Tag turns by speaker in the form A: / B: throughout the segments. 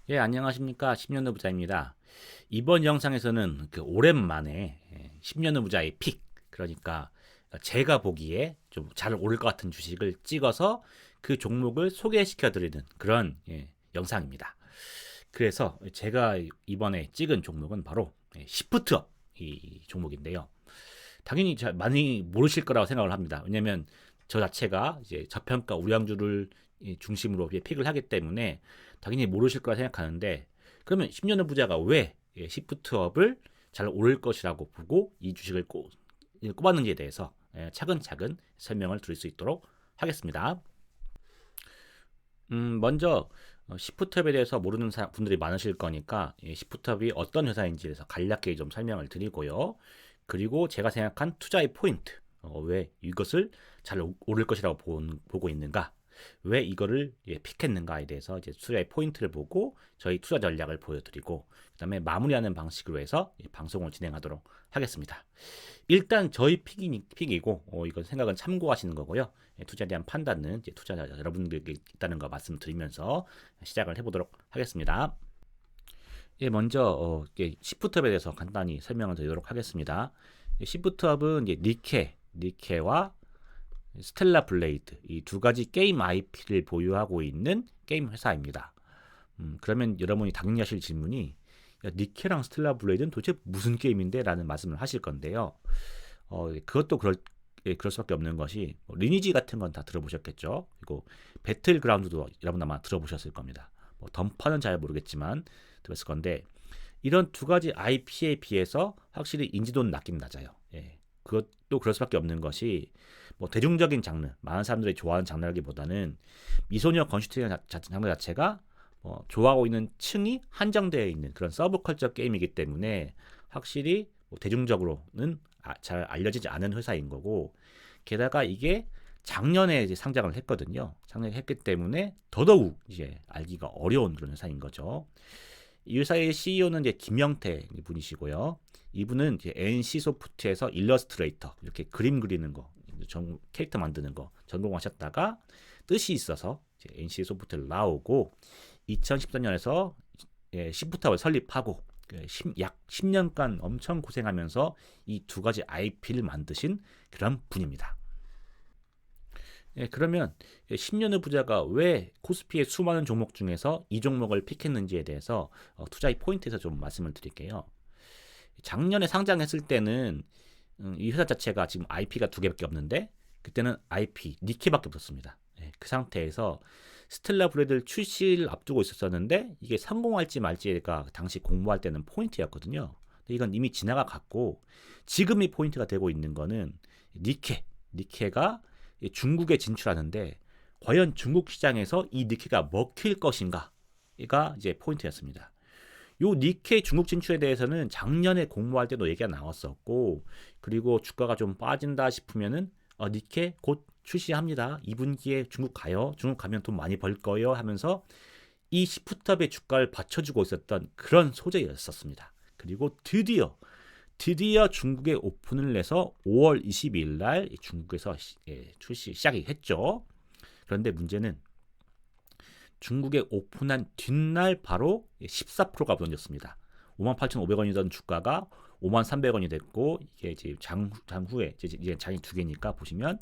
A: 예, 안녕하십니까. 10년 후 부자입니다. 이번 영상에서는 오랜만에 10년 후 부자의 픽, 그러니까 제가 보기에 좀 잘 오를 것 같은 주식을 찍어서 그 종목을 소개시켜 드리는 그런 영상입니다. 그래서 제가 이번에 찍은 종목은 바로 시프트업 이 종목인데요. 당연히 많이 모르실 거라고 생각을 합니다. 왜냐면 저 자체가 이제 저평가 우량주를 중심으로 픽을 하기 때문에 당연히 모르실 거라 생각하는데, 그러면 10년 후 부자가 왜 시프트업을 잘 오를 것이라고 보고 이 주식을 꼽았는지에 대해서 차근차근 설명을 드릴 수 있도록 하겠습니다. 먼저 시프트업에 대해서 모르는 분들이 많으실 거니까 시프트업이 어떤 회사인지에 대해서 간략하게 좀 설명을 드리고요. 그리고 제가 생각한 투자의 포인트, 왜 이것을 잘 오를 것이라고 보고 있는가, 왜 이거를 픽했는가에 대해서 이제 투자의 포인트를 보고 저희 투자 전략을 보여드리고, 그다음에 마무리하는 방식으로 해서 방송을 진행하도록 하겠습니다. 일단 저희 픽이고 이건 생각은 참고하시는 거고요. 투자에 대한 판단은 이제 투자자 여러분들에게 있다는 거 말씀드리면서 시작을 해보도록 하겠습니다. 예, 먼저 시프트업에 대해서 간단히 설명을 드리도록 하겠습니다. 시프트업은 이제 니케와 스텔라 블레이드 이 두 가지 게임 IP를 보유하고 있는 게임 회사입니다. 그러면 여러분이 당연히 하실 질문이, 야, 니케랑 스텔라 블레이드는 도대체 무슨 게임인데? 라는 말씀을 하실 건데요. 그것도 그럴 수밖에 없는 것이, 리니지 같은 건 다 들어보셨겠죠. 그리고 배틀그라운드도 여러분 아마 들어보셨을 겁니다. 던파는 잘 모르겠지만 들었을 건데, 이런 두 가지 IP에 비해서 확실히 인지도는 낮긴 낮아요. 예. 그것도 그럴 수밖에 없는 것이, 대중적인 장르, 많은 사람들이 좋아하는 장르라기보다는 미소녀 건슈트의 장르 자체가 좋아하고 있는 층이 한정되어 있는 그런 서브컬처 게임이기 때문에 확실히 대중적으로는 잘 알려지지 않은 회사인 거고, 게다가 이게 작년에 이제 상장을 했거든요. 상장을 했기 때문에 더더욱 이제 알기가 어려운 그런 회사인 거죠. 이 회사의 CEO는 이제 김영태 분이시고요. 이분은 이제 NC 소프트에서 일러스트레이터, 이렇게 그림 그리는 거, 캐릭터 만드는 거 전공하셨다가 뜻이 있어서 이제 NC 소프트를 나오고 2014년에서 시프트업을 설립하고 약 10년간 엄청 고생하면서 이 두 가지 IP를 만드신 그런 분입니다. 그러면 10년 후 부자가 왜 코스피의 수많은 종목 중에서 이 종목을 픽했는지에 대해서 투자의 포인트에서 좀 말씀을 드릴게요. 작년에 상장했을 때는 이 회사 자체가 지금 IP가 두 개밖에 없는데, 그때는 IP 니케밖에 없었습니다. 그 상태에서 스텔라 브레드를 출시를 앞두고 있었는데, 이게 성공할지 말지가 당시 공모할 때는 포인트였거든요. 근데 이건 이미 지나가 갔고, 지금이 포인트가 되고 있는 거는 니케가 중국에 진출하는데 과연 중국 시장에서 이 니케가 먹힐 것인가가 이제 포인트였습니다. 요 니케 중국 진출에 대해서는 작년에 공모할 때도 얘기가 나왔었고, 그리고 주가가 좀 빠진다 싶으면은 니케 곧 출시합니다. 2분기에 중국 가요. 중국 가면 돈 많이 벌 거예요 하면서 이 시프트업의 주가를 받쳐주고 있었던 그런 소재였었습니다. 그리고 드디어 중국에 오픈을 해서 5월 22일 날 중국에서 출시 시작이 했죠. 그런데 문제는 중국에 오픈한 뒷날 바로 14%가 무너졌습니다. 58,500원이던 주가가 53,300원이 됐고, 이게 이제 장후에 이제 장이 두 개니까 보시면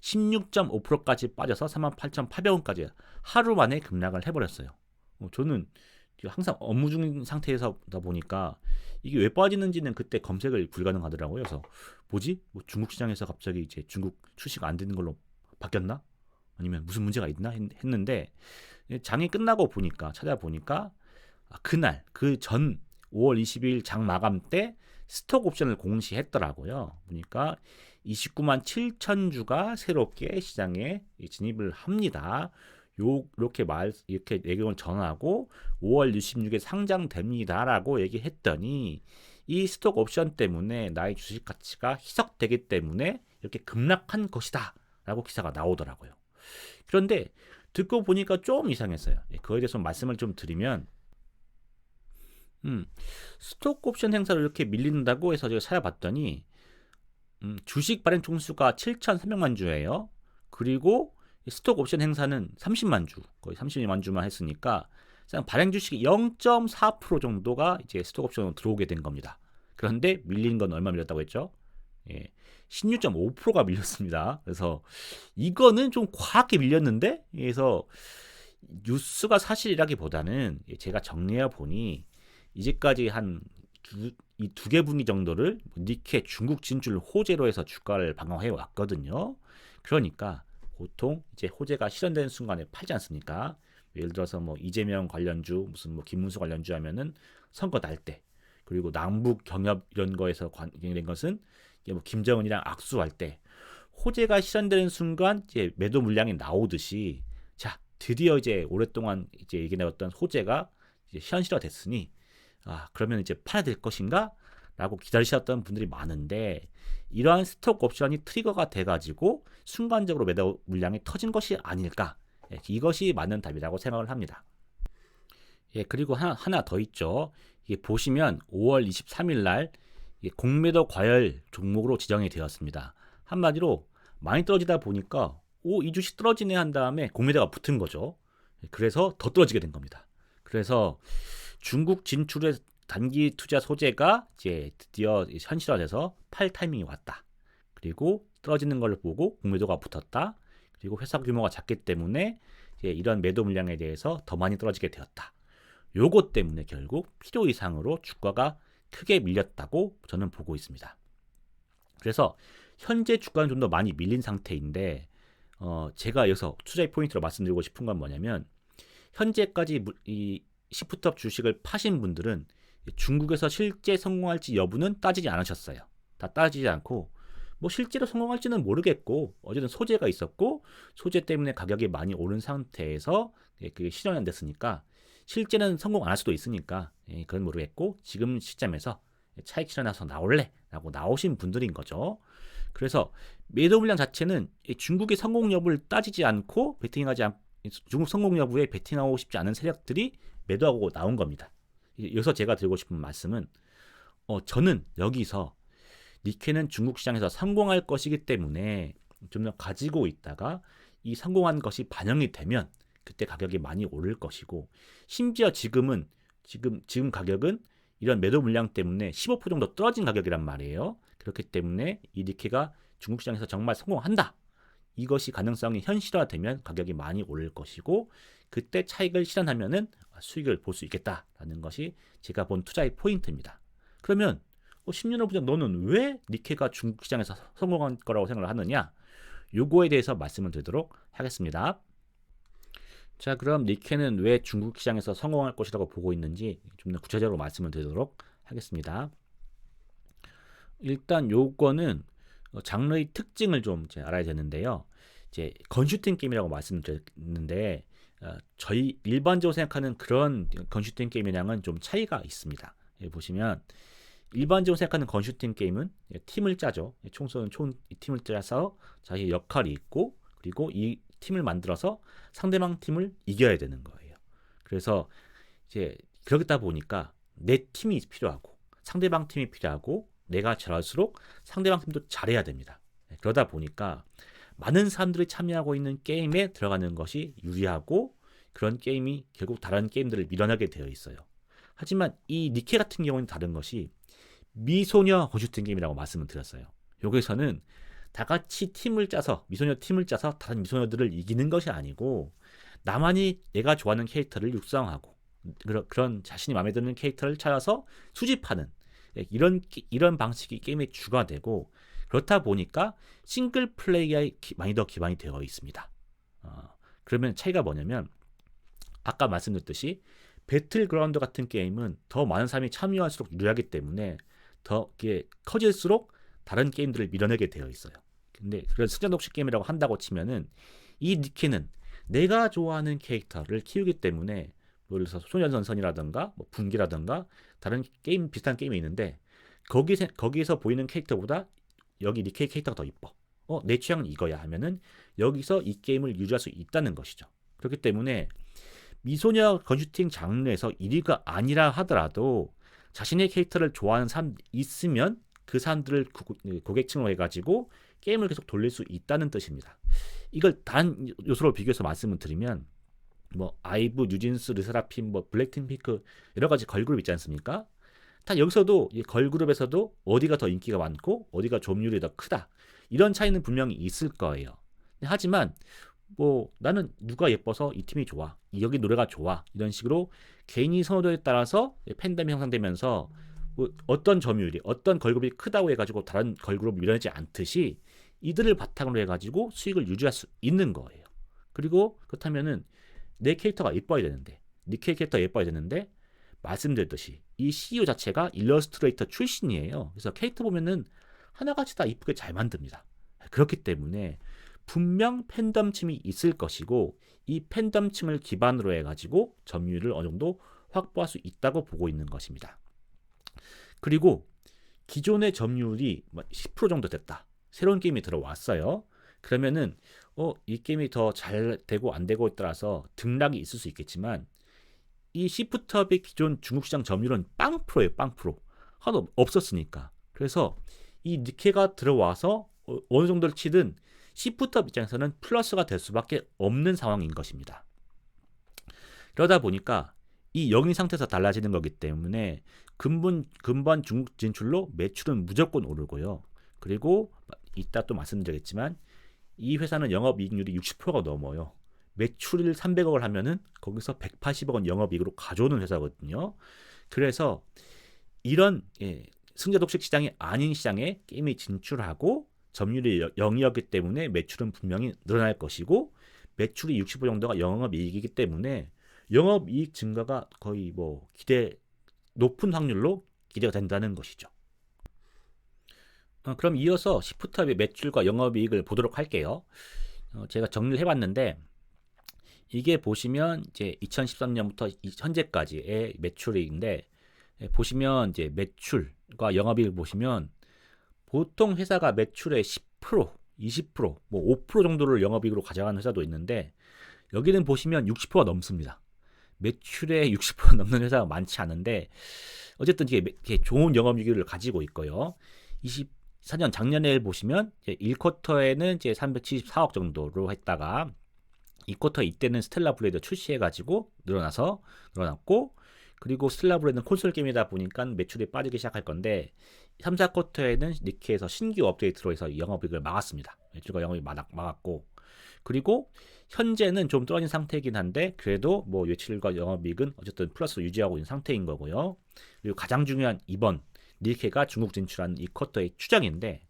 A: 16.5%까지 빠져서 38,800원까지 하루 만에 급락을 해버렸어요. 저는 항상 업무 중인 상태에서다 보니까 이게 왜 빠지는지는 그때 검색을 불가능하더라고요. 그래서 뭐지? 중국 시장에서 갑자기 이제 중국 출시가 안 되는 걸로 바뀌었나? 아니면 무슨 문제가 있나 했는데, 장이 끝나고 보니까 찾아보니까 그날 그 전 5월 20일 장 마감 때 스톡 옵션을 공시했더라고요. 보니까 29만 7천 주가 새롭게 시장에 진입을 합니다. 이렇게 내용을 전하고 5월 26일 상장됩니다라고 얘기했더니, 이 스톡 옵션 때문에 나의 주식 가치가 희석되기 때문에 이렇게 급락한 것이다라고 기사가 나오더라고요. 그런데 듣고 보니까 좀 이상했어요. 그거에 대해서 말씀을 좀 드리면, 스톡 옵션 행사를 이렇게 밀린다고 해서 제가 찾아봤더니, 주식 발행 총수가 7,300만 주예요. 그리고 스톡 옵션 행사는 30만 주, 거의 32만 주만 했으니까 발행 주식이 0.4% 정도가 이제 스톡 옵션으로 들어오게 된 겁니다. 그런데 밀린 건 얼마 밀렸다고 했죠? 예, 16.5%가 밀렸습니다. 그래서 이거는 좀 과하게 밀렸는데, 그래서 뉴스가 사실이라기보다는 제가 정리해 보니 이제까지 한 이 두 개 분기 정도를 니케 중국 진출 호재로 해서 주가를 방어해 왔거든요. 그러니까 보통 이제 호재가 실현되는 순간에 팔지 않습니까? 예를 들어서 뭐 이재명 관련주, 무슨 뭐 김문수 관련주 하면은 선거 날 때, 그리고 남북 경협 이런 거에서 관련된 것은 이게 뭐 김정은이랑 악수할 때 호재가 실현되는 순간 이제 매도 물량이 나오듯이, 자 드디어 이제 오랫동안 이제 얘기 나왔던 호재가 이제 현실화됐으니 그러면 이제 팔아야 될 것인가? 라고 기다리셨던 분들이 많은데, 이러한 스톡 옵션이 트리거가 돼가지고 순간적으로 매도 물량이 터진 것이 아닐까? 이것이 맞는 답이라고 생각을 합니다. 예, 그리고 하나 더 있죠. 이게 보시면 5월 23일 날 공매도 과열 종목으로 지정이 되었습니다. 한마디로 많이 떨어지다 보니까 이 주식 떨어지네 한 다음에 공매도가 붙은 거죠. 그래서 더 떨어지게 된 겁니다. 그래서 중국 진출의 단기 투자 소재가 이제 드디어 현실화돼서 팔 타이밍이 왔다. 그리고 떨어지는 걸 보고 공매도가 붙었다. 그리고 회사 규모가 작기 때문에 이제 이런 매도 물량에 대해서 더 많이 떨어지게 되었다. 요것 때문에 결국 필요 이상으로 주가가 크게 밀렸다고 저는 보고 있습니다. 그래서 현재 주가는 좀 더 많이 밀린 상태인데, 제가 여기서 투자의 포인트로 말씀드리고 싶은 건 뭐냐면, 현재까지 이 시프트업 주식을 파신 분들은 중국에서 실제 성공할지 여부는 따지지 않으셨어요. 다 따지지 않고 뭐 실제로 성공할지는 모르겠고, 어쨌든 소재가 있었고 소재 때문에 가격이 많이 오른 상태에서 그게 실현이 안 됐으니까 실제는 성공 안 할 수도 있으니까 그건 모르겠고, 지금 시점에서 차익 실현해서 나올래? 라고 나오신 분들인 거죠. 그래서 매도 물량 자체는 중국의 성공 여부를 따지지 않고 중국 성공 여부에 베팅하고 싶지 않은 세력들이 매도하고 나온 겁니다. 여기서 제가 드리고 싶은 말씀은, 저는 여기서 니케는 중국 시장에서 성공할 것이기 때문에 좀 더 가지고 있다가 이 성공한 것이 반영이 되면 그때 가격이 많이 오를 것이고, 심지어 지금 가격은 이런 매도 물량 때문에 15% 정도 떨어진 가격이란 말이에요. 그렇기 때문에 이 니케가 중국 시장에서 정말 성공한다, 이것이 가능성이 현실화되면 가격이 많이 오를 것이고, 그때 차익을 실현하면은 수익을 볼 수 있겠다라는 것이 제가 본 투자의 포인트입니다. 그러면 10년 후 너는 왜 니케가 중국 시장에서 성공한 거라고 생각을 하느냐? 요거에 대해서 말씀을 드리도록 하겠습니다. 자, 그럼 니케는 왜 중국 시장에서 성공할 것이라고 보고 있는지 좀 더 구체적으로 말씀을 드리도록 하겠습니다. 일단 요거는 장르의 특징을 좀 알아야 되는데요. 이제 건슈팅 게임이라고 말씀드렸는데, 저희 일반적으로 생각하는 그런 건슈팅 게임이랑은 좀 차이가 있습니다. 보시면 일반적으로 생각하는 건슈팅 게임은 팀을 짜죠. 총 쏘는 팀을 짜서 자기 역할이 있고, 그리고 이 팀을 만들어서 상대방 팀을 이겨야 되는 거예요. 그래서 이제 그러다 보니까 내 팀이 필요하고 상대방 팀이 필요하고, 내가 잘할수록 상대방 팀도 잘해야 됩니다. 그러다 보니까 많은 사람들이 참여하고 있는 게임에 들어가는 것이 유리하고, 그런 게임이 결국 다른 게임들을 밀어내게 되어 있어요. 하지만 이 니케 같은 경우는 다른 것이 미소녀 건슈팅 게임이라고 말씀을 드렸어요. 여기서는 다 같이 미소녀 팀을 짜서 다른 미소녀들을 이기는 것이 아니고, 나만이 내가 좋아하는 캐릭터를 육성하고 그런 자신이 마음에 드는 캐릭터를 찾아서 수집하는 이런 방식이 게임의 주가 되고, 그렇다 보니까 싱글 플레이에 많이 더 기반이 되어 있습니다. 그러면 차이가 뭐냐면, 아까 말씀드렸듯이 배틀그라운드 같은 게임은 더 많은 사람이 참여할수록 유리하기 때문에 더 커질수록 다른 게임들을 밀어내게 되어 있어요. 근데 그런 승자 독식 게임이라고 한다고 치면은, 이 니케는 내가 좋아하는 캐릭터를 키우기 때문에, 예를 들어서 소년선선이라든가 뭐 분기라든가 다른 게임 비슷한 게임이 있는데, 거기에서 보이는 캐릭터보다 여기 니케 캐릭터가 더 이뻐. 내 취향은 이거야 하면은 여기서 이 게임을 유지할 수 있다는 것이죠. 그렇기 때문에 미소녀 건슈팅 장르에서 1위가 아니라 하더라도 자신의 캐릭터를 좋아하는 사람 있으면 그 사람들을 고객층으로 해가지고 게임을 계속 돌릴 수 있다는 뜻입니다. 이걸 다른 요소로 비교해서 말씀을 드리면, 뭐 아이브, 뉴진스, 르세라핌, 뭐 블랙핑크 여러 가지 걸그룹 있지 않습니까? 다 여기서도 이 걸그룹에서도 어디가 더 인기가 많고 어디가 점유율이 더 크다. 이런 차이는 분명히 있을 거예요. 하지만 뭐 나는 누가 예뻐서 이 팀이 좋아. 여기 노래가 좋아. 이런 식으로 개인이 선호도에 따라서 팬덤이 형성되면서 뭐 어떤 점유율이 어떤 걸그룹이 크다고 해가지고 다른 걸그룹을 밀어내지 않듯이 이들을 바탕으로 해가지고 수익을 유지할 수 있는 거예요. 그리고 그렇다면은 내 캐릭터가 예뻐야 되는데 니케 캐릭터가 예뻐야 되는데 말씀드렸듯이 이 CEO 자체가 일러스트레이터 출신이에요. 그래서 캐릭터 보면은 하나같이 다 이쁘게 잘 만듭니다. 그렇기 때문에 분명 팬덤층이 있을 것이고 이 팬덤층을 기반으로 해가지고 점유율을 어느 정도 확보할 수 있다고 보고 있는 것입니다. 그리고 기존의 점유율이 10% 정도 됐다. 새로운 게임이 들어왔어요. 그러면은 이 게임이 더 잘 되고 안 되고에 따라서 등락이 있을 수 있겠지만 이 시프트업의 기존 중국 시장 점유율은 빵 프로예요. 빵 프로. 하나도 없었으니까. 그래서 이 니케가 들어와서 어느 정도를 치든 시프트업 입장에서는 플러스가 될 수밖에 없는 상황인 것입니다. 그러다 보니까 이 영위 상태에서 달라지는 거기 때문에 근본 중국 진출로 매출은 무조건 오르고요. 그리고 이따 또 말씀드리겠지만 이 회사는 영업이익률이 60%가 넘어요. 매출을 300억을 하면은 거기서 180억 원 영업이익으로 가져오는 회사거든요. 그래서 이런 승자 독식 시장이 아닌 시장에 게임이 진출하고 점유율이 0이었기 때문에 매출은 분명히 늘어날 것이고 매출이 60% 정도가 영업이익이기 때문에 영업이익 증가가 거의 뭐 높은 확률로 기대가 된다는 것이죠. 그럼 이어서 시프트업의 매출과 영업이익을 보도록 할게요. 제가 정리를 해봤는데 이게 보시면 이제 2013년부터 현재까지의 매출인데 보시면 이제 매출과 영업이익을 보시면 보통 회사가 매출의 10%, 20%, 뭐 5% 정도를 영업이익으로 가져가는 회사도 있는데 여기는 보시면 60%가 넘습니다. 매출의 60% 넘는 회사가 많지 않은데 어쨌든 이게 좋은 영업이익을 가지고 있고요. 24년 작년에 보시면 이제 1쿼터에는 이제 374억 정도로 했다가 2쿼터 이때는 스텔라 블레이드 출시해가지고 늘어났고 그리고 스텔라 블레이드는 콘솔 게임이다 보니까 매출이 빠지기 시작할 건데 3, 4쿼터에는 니케에서 신규 업데이트로 해서 영업이익을 막았습니다. 매출과 영업이 막았고 그리고 현재는 좀 떨어진 상태이긴 한데 그래도 뭐 매출과 영업이익은 어쨌든 플러스 유지하고 있는 상태인 거고요. 그리고 가장 중요한 이번 니케가 중국 진출한 이 쿼터의 추정인데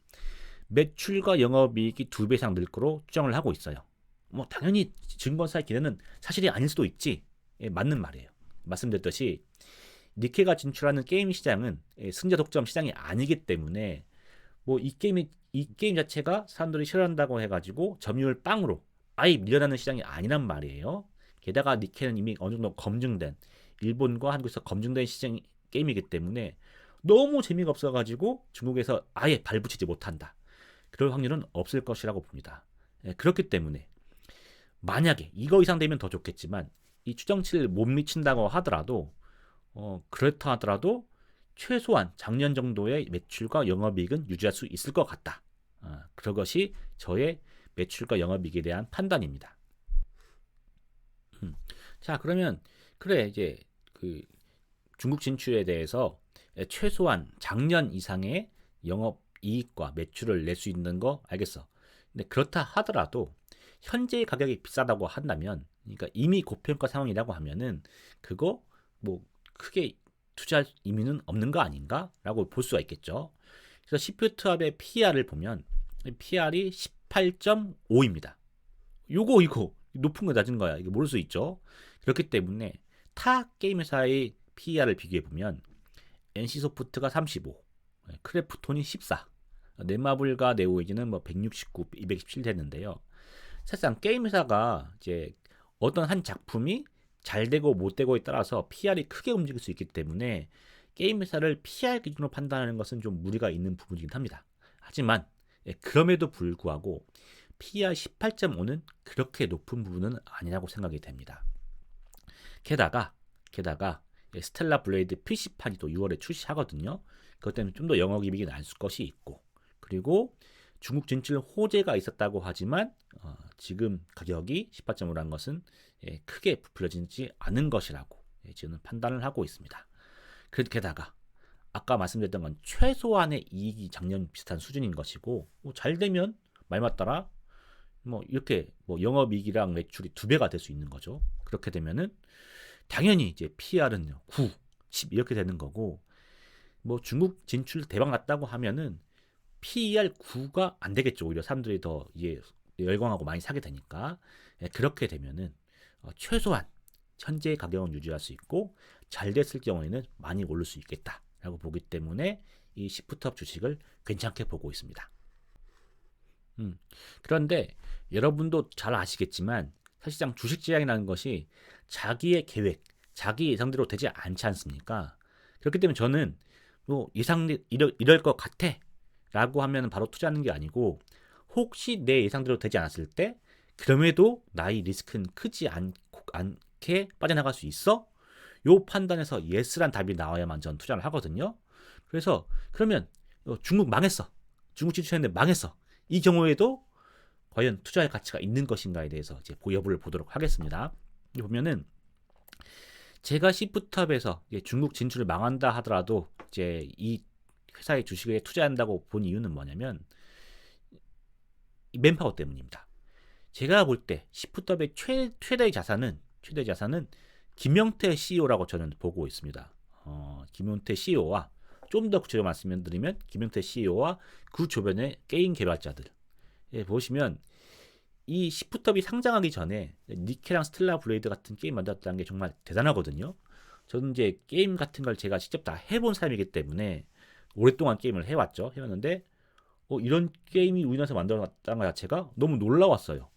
A: 매출과 영업이익이 2배 이상 늘 거로 추정을 하고 있어요. 뭐 당연히 증권사의 기대는 사실이 아닐 수도 있지. 맞는 말이에요. 말씀드렸듯이 니케가 진출하는 게임 시장은 승자 독점 시장이 아니기 때문에 뭐 이 게임 자체가 사람들이 싫어한다고 해가지고 점유율 빵으로 아예 밀려나는 시장이 아니란 말이에요. 게다가 니케는 이미 어느 정도 검증된 일본과 한국에서 검증된 시장 게임이기 때문에 너무 재미가 없어가지고 중국에서 아예 발붙이지 못한다. 그럴 확률은 없을 것이라고 봅니다. 그렇기 때문에 만약에 이거 이상 되면 더 좋겠지만 이 추정치를 못 미친다고 하더라도 그렇다 하더라도 최소한 작년 정도의 매출과 영업이익은 유지할 수 있을 것 같다. 그것이 저의 매출과 영업이익에 대한 판단입니다. 자 그러면 그래 이제 그 중국 진출에 대해서 최소한 작년 이상의 영업이익과 매출을 낼 수 있는 거 알겠어. 근데 그렇다 하더라도 현재의 가격이 비싸다고 한다면 그러니까 이미 고평가 상황이라고 하면은 그거 뭐 크게 투자할 의미는 없는 거 아닌가? 라고 볼 수가 있겠죠. 그래서 시프트업의 PR을 보면 PR이 18.5입니다. 이거 높은 거 낮은 거야. 이거 모를 수 있죠. 그렇기 때문에 타 게임 회사의 PR을 비교해 보면 NC소프트가 35, 크래프톤이 14, 넷마블과 네오에이지는 뭐 169, 217 됐는데요. 사실상 게임 회사가 이제 어떤 한 작품이 잘 되고 못 되고에 따라서 PR이 크게 움직일 수 있기 때문에 게임 회사를 PR 기준으로 판단하는 것은 좀 무리가 있는 부분이긴 합니다. 하지만 그럼에도 불구하고 PR 18.5는 그렇게 높은 부분은 아니라고 생각이 됩니다. 게다가 스텔라 블레이드 PC판이 또 6월에 출시하거든요. 그것 때문에 좀 더 영업이익이 날 것이 있고 그리고 중국 진출 호재가 있었다고 하지만 지금 가격이 18.5라는 것은 크게 부풀려지지 않은 것이라고 저는 판단을 하고 있습니다. 게다가 아까 말씀드렸던 건 최소한의 이익이 작년 비슷한 수준인 것이고 잘 되면 말 맞따라 뭐 이렇게 뭐 영업이익이랑 매출이 2배가 될 수 있는 거죠. 그렇게 되면은 당연히 이제 PR은 9, 10 이렇게 되는 거고 뭐 중국 진출 대박 났다고 하면은 PER 9가 안 되겠죠. 오히려 사람들이 더 이제 열광하고 많이 사게 되니까 그렇게 되면은 최소한 현재의 가격은 유지할 수 있고 잘 됐을 경우에는 많이 오를 수 있겠다라고 보기 때문에 이 시프트업 주식을 괜찮게 보고 있습니다. 그런데 여러분도 잘 아시겠지만 사실상 주식 시장이라는 것이 자기의 계획, 자기 예상대로 되지 않지 않습니까? 그렇기 때문에 저는 뭐 예상 이럴 것 같아 라고 하면 바로 투자하는 게 아니고 혹시 내 예상대로 되지 않았을 때 그럼에도 나의 리스크는 크지 않게 빠져나갈 수 있어? 요 판단에서 예스란 답이 나와야만 전 투자를 하거든요. 그래서 그러면 중국 망했어. 중국 진출했는데 망했어. 이 경우에도 과연 투자할 가치가 있는 것인가에 대해서 이제 여부를 보도록 하겠습니다. 보면은 제가 시프트업에서 중국 진출을 망한다 하더라도 이제 이 회사의 주식에 투자한다고 본 이유는 뭐냐면 맨파워 때문입니다. 제가 볼 때 시프트업의 최대의 자산은 김용태 CEO라고 저는 보고 있습니다. 김용태 CEO와 좀 더 구체적으로 말씀드리면 김용태 CEO와 그 주변의 게임 개발자들 보시면 이 시프트업이 상장하기 전에 니케랑 스텔라 블레이드 같은 게임 만들었다는 게 정말 대단하거든요. 저는 이제 게임 같은 걸 제가 직접 다 해본 사람이기 때문에 오랫동안 게임을 해왔는데 이런 게임이 우리나라에서 만들어놨다는 것 자체가 너무 놀라웠어요.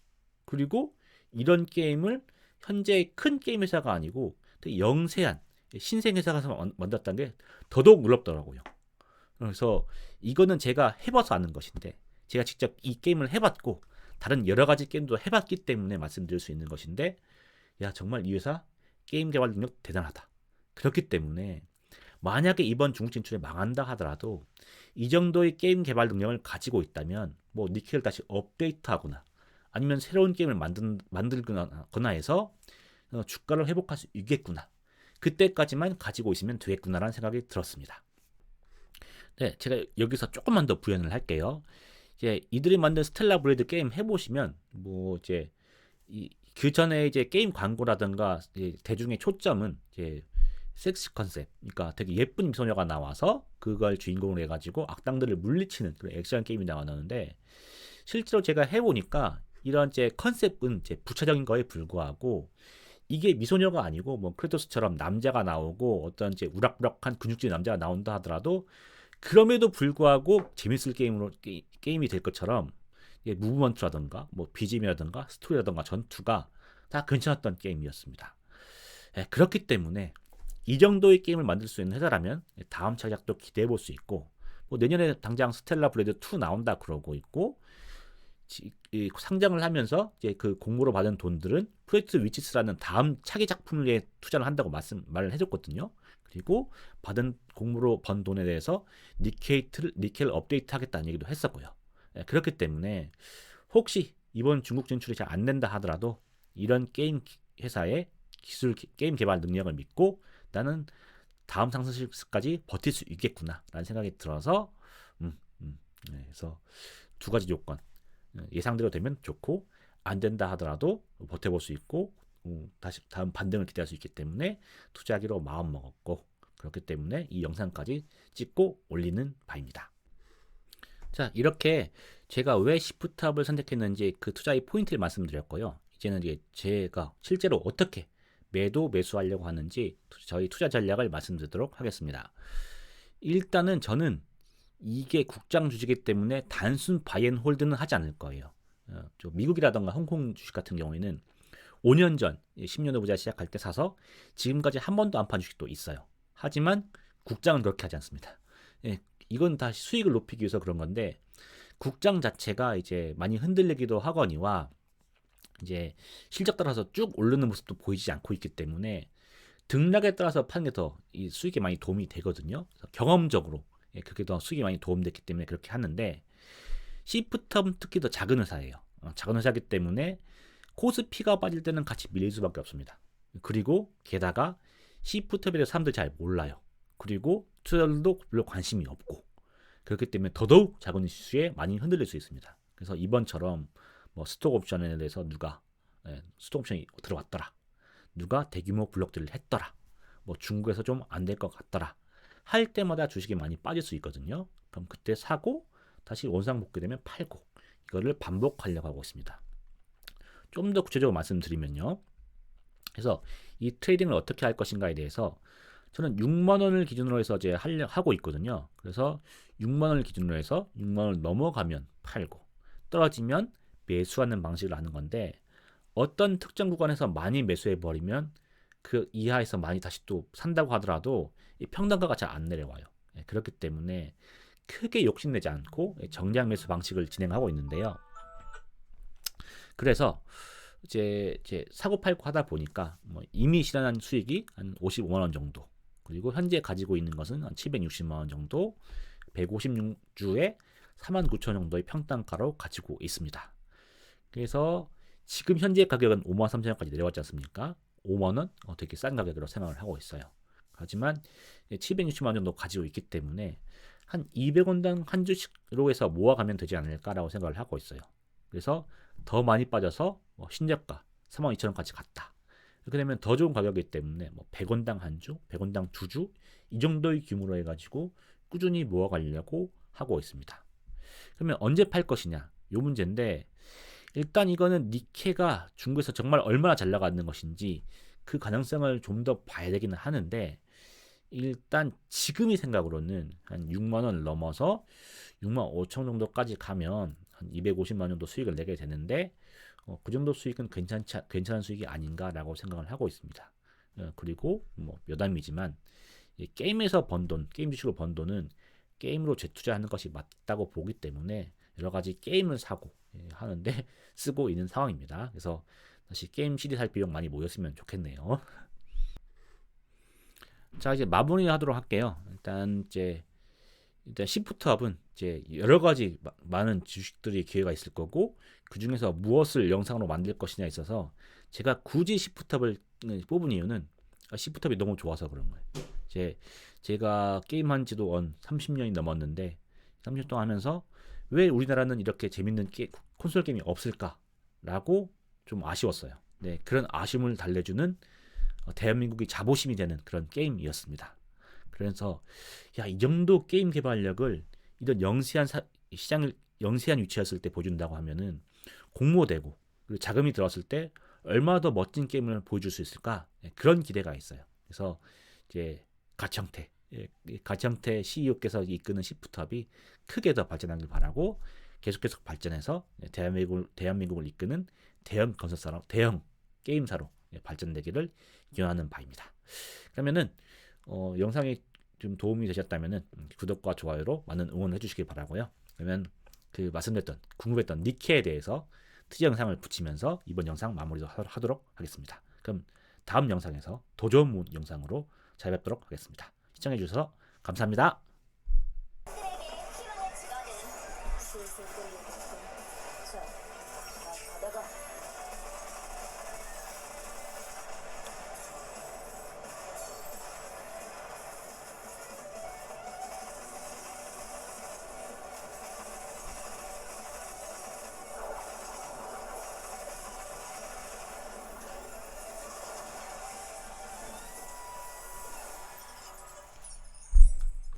A: 그리고 이런 게임을 현재 큰 게임 회사가 아니고 되게 영세한 신생 회사가 만들었다는 게 더더욱 놀랍더라고요. 그래서 이거는 제가 해봐서 아는 것인데 제가 직접 이 게임을 해봤고 다른 여러 가지 게임도 해봤기 때문에 말씀드릴 수 있는 것인데 야 정말 이 회사 게임 개발 능력 대단하다. 그렇기 때문에 만약에 이번 중국 진출에 망한다 하더라도 이 정도의 게임 개발 능력을 가지고 있다면 뭐 니켈을 다시 업데이트하거나 아니면 새로운 게임을 만들거나 해서 주가를 회복할 수 있겠구나. 그때까지만 가지고 있으면 되겠구나라는 생각이 들었습니다. 네, 제가 여기서 조금만 더 부연을 할게요. 이제 이들이 만든 스텔라 블레이드 게임 해보시면 뭐 이제 그 전에 이제 게임 광고라든가 대중의 초점은 이제 섹스 컨셉, 그러니까 되게 예쁜 미소녀가 나와서 그걸 주인공으로 해가지고 악당들을 물리치는 그런 액션 게임이 나왔는데 실제로 제가 해보니까 이런 이제 컨셉은 이제 부차적인 거에 불구하고 이게 미소녀가 아니고 뭐 크레토스처럼 남자가 나오고 어떤 이제 우락부락한 근육질 남자가 나온다 하더라도 그럼에도 불구하고 재밌을 게임이 될 것처럼 무브먼트라든가 뭐 BGM이라든가 스토리라든가 전투가 다 괜찮았던 게임이었습니다. 그렇기 때문에 이 정도의 게임을 만들 수 있는 회사라면 다음 차작도 기대해 볼 수 있고 뭐 내년에 당장 스텔라 블레이드 2 나온다 그러고 있고 상장을 하면서 이제 그 공모로 받은 돈들은 프로젝트 위치스라는 다음 차기 작품에 투자를 한다고 말을 해줬거든요. 그리고 받은 공모로 번 돈에 대해서 니켈 업데이트 하겠다는 얘기도 했었고요. 그렇기 때문에 혹시 이번 중국 진출이 잘 안 된다 하더라도 이런 게임 회사의 게임 개발 능력을 믿고 나는 다음 상승시까지 버틸 수 있겠구나라는 생각이 들어서 그래서 두 가지 조건 예상대로 되면 좋고 안 된다 하더라도 버텨볼 수 있고 다시 다음 반등을 기대할 수 있기 때문에 투자하기로 마음 먹었고 그렇기 때문에 이 영상까지 찍고 올리는 바입니다. 자 이렇게 제가 왜 시프트업을 선택했는지 그 투자의 포인트를 말씀드렸고요. 이제는 이제 제가 실제로 어떻게 매수하려고 하는지 저희 투자 전략을 말씀드리도록 하겠습니다. 일단은 저는 이게 국장 주식이기 때문에 단순 바이앤홀드는 하지 않을 거예요. 미국이라던가 홍콩 주식 같은 경우에는 5년 전 10년 후부자 시작할 때 사서 지금까지 한 번도 안 판 주식도 있어요. 하지만 국장은 그렇게 하지 않습니다. 이건 다 수익을 높이기 위해서 그런 건데 국장 자체가 이제 많이 흔들리기도 하거니와 이제 실적 따라서 쭉 오르는 모습도 보이지 않고 있기 때문에 등락에 따라서 파는 게 더 이 수익에 많이 도움이 되거든요. 경험적으로 그게 더 수익이 많이 도움됐기 때문에 그렇게 하는데 시프트업은 특히 더 작은 회사예요. 작은 회사이기 때문에 코스피가 빠질 때는 같이 밀릴 수밖에 없습니다. 그리고 게다가 시프트에 대해서 사람들이 잘 몰라요. 그리고 투자자들도 별로 관심이 없고 그렇기 때문에 더더욱 작은 이슈에 많이 흔들릴 수 있습니다. 그래서 이번처럼 뭐 스톡 옵션에 대해서 누가 스톡 옵션이 들어왔더라, 누가 대규모 블록들을 했더라, 뭐 중국에서 좀 안 될 것 같더라 할 때마다 주식이 많이 빠질 수 있거든요. 그럼 그때 사고 다시 원상복귀되면 팔고 이거를 반복하려고 하고 있습니다. 좀 더 구체적으로 말씀드리면요. 그래서 이 트레이딩을 어떻게 할 것인가에 대해서 저는 6만 원을 기준으로 해서 이제 하고 있거든요. 그래서 6만 원을 기준으로 해서 6만 원을 넘어가면 팔고 떨어지면 매수하는 방식을 하는 건데 어떤 특정 구간에서 많이 매수해 버리면 그 이하에서 많이 다시 또 산다고 하더라도 이 평단가가 잘 안 내려와요. 그렇기 때문에 크게 욕심내지 않고 정량 매수 방식을 진행하고 있는데요. 그래서 이제 사고 팔고 하다 보니까 뭐 이미 실현한 수익이 한 55만 원 정도, 그리고 현재 가지고 있는 것은 한 760만 원 정도, 156주에 49,000원 정도의 평단가로 가지고 있습니다. 그래서 지금 현재 가격은 53,000원까지 내려왔지 않습니까? 5만 원 되게 싼 가격으로 생각을 하고 있어요. 하지만 760만 원 정도 가지고 있기 때문에 한 200원당 한 주씩으로 해서 모아가면 되지 않을까라고 생각을 하고 있어요. 그래서 더 많이 빠져서 신저가 32,000원까지 갔다. 이렇게 되면 더 좋은 가격이기 때문에 뭐 100원당 한 주, 100원당 두 주 이 정도의 규모로 해가지고 꾸준히 모아가려고 하고 있습니다. 그러면 언제 팔 것이냐? 요 문제인데 일단 이거는 니케가 중국에서 정말 얼마나 잘 나가는 것인지 그 가능성을 좀 더 봐야 되기는 하는데 일단 지금의 생각으로는 한 6만 원 넘어서 6만 5천 정도까지 가면 한 250만 원 정도 수익을 내게 되는데 그 정도 수익은 괜찮은 수익이 아닌가라고 생각을 하고 있습니다. 그리고 뭐 여담이지만 게임에서 번 돈, 게임 주식으로 번 돈은 게임으로 재투자하는 것이 맞다고 보기 때문에 여러 가지 게임을 사고 하는데 쓰고 있는 상황입니다. 그래서 다시 게임 CD 살 비용 많이 모였으면 좋겠네요. 자, 이제 마무리하도록 할게요. 일단 시프트업은 이제 여러 가지 많은 주식들이 기회가 있을 거고 그 중에서 무엇을 영상으로 만들 것이냐에 있어서 제가 굳이 시프트업을 뽑은 이유는 시프트업이 너무 좋아서 그런 거예요. 제가 게임한 지도 30년이 넘었는데 30년 동안 하면서 왜 우리나라는 이렇게 재밌는 콘솔 게임이 없을까라고 좀 아쉬웠어요. 네, 그런 아쉬움을 달래주는 대한민국이 자부심이 되는 그런 게임이었습니다. 그래서 이 정도 게임 개발력을 이런 시장을 영세한 위치였을 때 보여준다고 하면은 공모되고 그리고 자금이 들어왔을 때 얼마나 더 멋진 게임을 보여줄 수 있을까? 그런 기대가 있어요. 그래서 이제 가창태 CEO께서 이끄는 시프트업이 크게 더 발전하길 바라고 계속 발전해서 대한민국을 이끄는 대형 건설사로, 대형 게임사로 발전되기를 기원하는 바입니다. 그러면은 영상이 좀 도움이 되셨다면은 구독과 좋아요로 많은 응원해 주시길 바라고요. 그러면 말씀드렸던 궁금했던 니케에 대해서 특이 영상을 붙이면서 이번 영상 마무리하도록 하겠습니다. 그럼 다음 영상에서 더 좋은 영상으로 찾아뵙도록 하겠습니다. 시청해 주셔서 감사합니다.